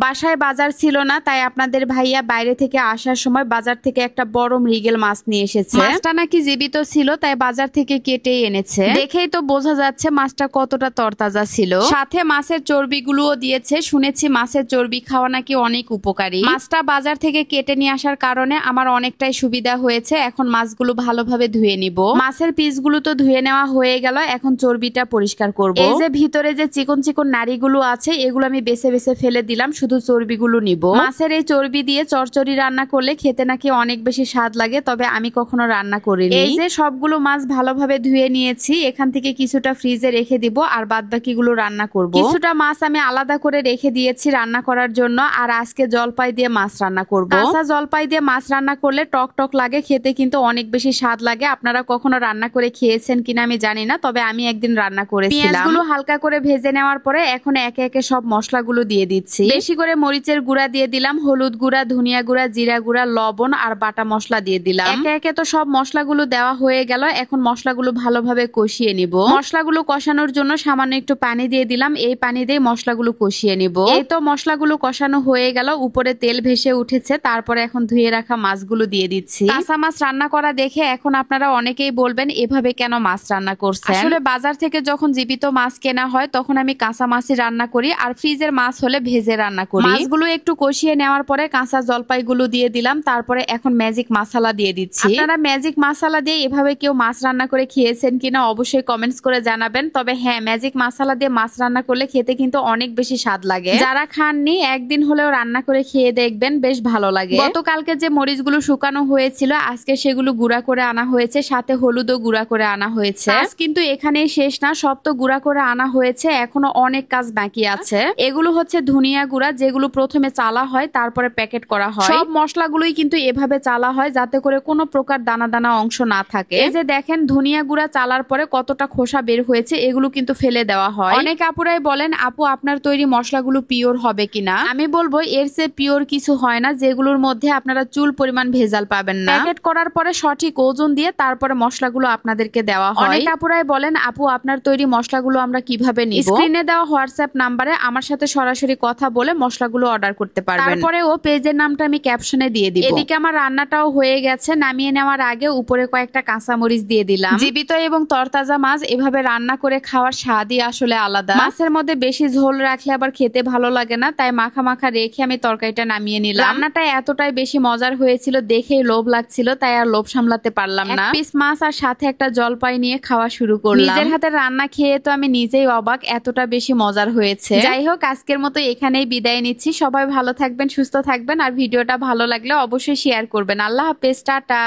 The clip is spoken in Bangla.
বাসায় বাজার ছিল না, তাই আপনাদের ভাইয়া বাইরে থেকে আসার সময় বাজার থেকে একটা বড় মৃগেল মাছ নিয়ে এসেছে। মাছটা নাকি জীবিত ছিল, তাই বাজার থেকে কেটেই এনেছে। দেখেই তো বোঝা যাচ্ছে মাছটা কতটা তরতাজা ছিল। সাথে মাছের চর্বিগুলোও দিয়েছে। শুনেছি মাছের চর্বি খাওয়া নাকি অনেক উপকারী। মাছটা বাজার থেকে কেটে নিয়ে আসার কারণে আমার অনেকটাই সুবিধা হয়েছে। এখন মাছগুলো ভালোভাবে ধুয়ে নিব। মাছের পিসগুলো তো ধুয়ে নেওয়া হয়ে গেল, এখন চর্বিটা পরিষ্কার করব। এই যে ভিতরে যে চিকন চিকন নাড়িগুলো আছে এগুলো আমি বেছে বেছে ফেলে দিলাম, শুধু চর্বিগুলো নিব। মাছের এই চর্বি দিয়ে চচ্চড়ি রান্না করলে খেতে নাকি অনেক বেশি স্বাদ লাগে, তবে আমি কখনো রান্না করিনি। এই যে সবগুলো মাছ ভালোভাবে ধুয়ে নিয়েছি, এখান থেকে কিছুটা ফ্রিজে রেখে দিব আর বাদবাকিগুলো রান্না করব। কিছুটা মাছ আমি আলাদা করে রেখে দিয়েছি রান্না করার জন্য, আর আজকে জলপাই দিয়ে মাছ রান্না করব। কাঁচা জলপাই দিয়ে মাছ রান্না করলে টক টক লাগে, খেতে কিন্তু অনেক বেশি স্বাদ লাগে। আপনারা কখনো রান্না করে খেয়েছেন কিনা আমি জানি না, তবে আমি একদিন রান্না করেছিলাম। পেঁয়াজগুলো হালকা করে ভেজে নেওয়ার পরে এখন একে একে সব মশলাগুলো দিয়ে দিচ্ছি। বেশি করে মরিচের গুঁড়া দিয়ে দিলাম, হলুদ গুঁড়া, ধনিয়া গুঁড়া, জিরা গুঁড়া, লবণ আর বাটা মশলা দিয়ে দিলাম। একে একে তো সব মশলাগুলো দেওয়া হয়ে গেল। এখন মশলাগুলো ভালোভাবে কষিয়ে নিব। মশলাগুলো কষানোর জন্য সামান্য একটু পানি দিয়ে দিলাম। এই পানি দিয়ে মশলাগুলো কষিয়ে নিব। এই তো মশলাগুলো কষানো হয়ে গেল, উপরে তেল ভেসে উঠেছে। তারপরে এখন ধুয়ে রাখা মাছগুলো দিয়ে দিচ্ছি। কাঁচা মাছ রান্না করা দেখে এখন আপনারা অনেকেই বলবেন এভাবে কেন মাছ রান্না করছেন। আসলে বাজার থেকে যখন জীবিত মাছ কেনা হয় তখন আমি কাঁচা মাছই রান্না করি, আর ফ্রিজের মাছ হলে ভেজে রান্না করি। মাছগুলো একটু কষিয়ে নেওয়ার পরে কাঁচা জলপাইগুলো দিয়ে দিলাম। তারপরে এখন ম্যাজিক মশলা দিয়ে দিচ্ছি। আপনারা ম্যাজিক মশলা দিয়ে এভাবে কেউ মাছ রান্না করে খেয়েছেন কিনা অবশ্যই কমেন্টস করে জানাবেন। তবে হ্যাঁ, ম্যাজিক মশলা দিয়ে মাছ রান্না করলে খেতে কিন্তু অনেক বেশি স্বাদ লাগে। যারা খাননি একদিন হলেও রান্না করে খেয়ে দেখবেন, বেশ ভালো লাগে। গতকালকে যে মরিচগুলো শুকানো হয়েছিল আজকে সেগুলো গুঁড়া করে আনা হয়েছে, সাথে হলুদও গুঁড়া করে আনা হয়েছে। কিন্তু এখানেই শেষ না, সব তো গুঁড়া করে আনা হয়েছে, এখনো অনেক কাজ বাকি আছে। এগুলো হচ্ছে ধনিয়া গুঁড়া, যেগুলো প্রথমে চালা হয় তারপরে প্যাকেট করা হয়। সব মশলাগুলোই কিন্তু এভাবে চালা হয় যাতে করে কোনো প্রকার দানা দানা অংশ না থাকে। এই যে দেখেন ধনিয়া গুঁড়া চালার পরে কতটা খোসা বের হয়েছে, এগুলো কিন্তু ফেলে দেওয়া হয়। অনেক আপুরাই বলেন আপু আপনার তৈরি মশলাগুলো পিওর হবে কিনা। আমি বলবো এর চেয়ে পিওর কিছু হয় না, যেগুলোর মধ্যে আপনারা চুল পরিমাণ ভেজাল পাবেন না। প্যাকেট করার পরে সঠিক ওজন দিয়ে তারপরে মশলাগুলো আপনাদেরকে দেওয়া হয়। অনেক আপুরাই বলেন আপু আপনার তৈরি মশলাগুলো আমরা কিভাবে নিব। স্ক্রিনে দেওয়া হোয়াটসঅ্যাপ নাম্বারে আমার সাথে সরাসরি কথা বলে মশলাগুলো অর্ডার করতে পারবেন। তারপরে ও পেজের নামটা আমি ক্যাপশনে দিয়ে দিব। এদিকে আমার রান্নাটাও হয়ে গেছে। নামিয়ে নেওয়ার আগে উপরে কয়েকটা কাঁচামরিচ দিয়ে দিলাম। জীবিত এবং তরতাজা মাছ এভাবে রান্না করে খাওয়ার স্বাদই আসলে আলাদা। মাছের মধ্যে বেশি ঝোল রাখলে আবার খেতে ভালো লাগে না, তাই মাখা মাখা রেখে আমি তরকারিটা নামিয়ে নিলাম। রান্নাটা এতটাই বেশি মজার হয়েছিল, দেখেই লোভ লাগছিল, তাই আর লোভ সামলাতে পারলাম না। এক পিস মাছ আর সাথে একটা জলপাই নিয়ে খাওয়া শুরু করলাম। নিজের হাতে রান্না খেয়ে তো আমি নিজেই অবাক, এতটা বেশি মজার হয়েছে। যাই হোক, আজকের মতো এখানেই বিদায় নিচ্ছি। সবাই ভালো থাকবেন, সুস্থ থাকবেন, আর ভিডিওটা ভালো লাগলে অবশ্যই শেয়ার করবেন। আল্লাহ হাফেজ, টাটা।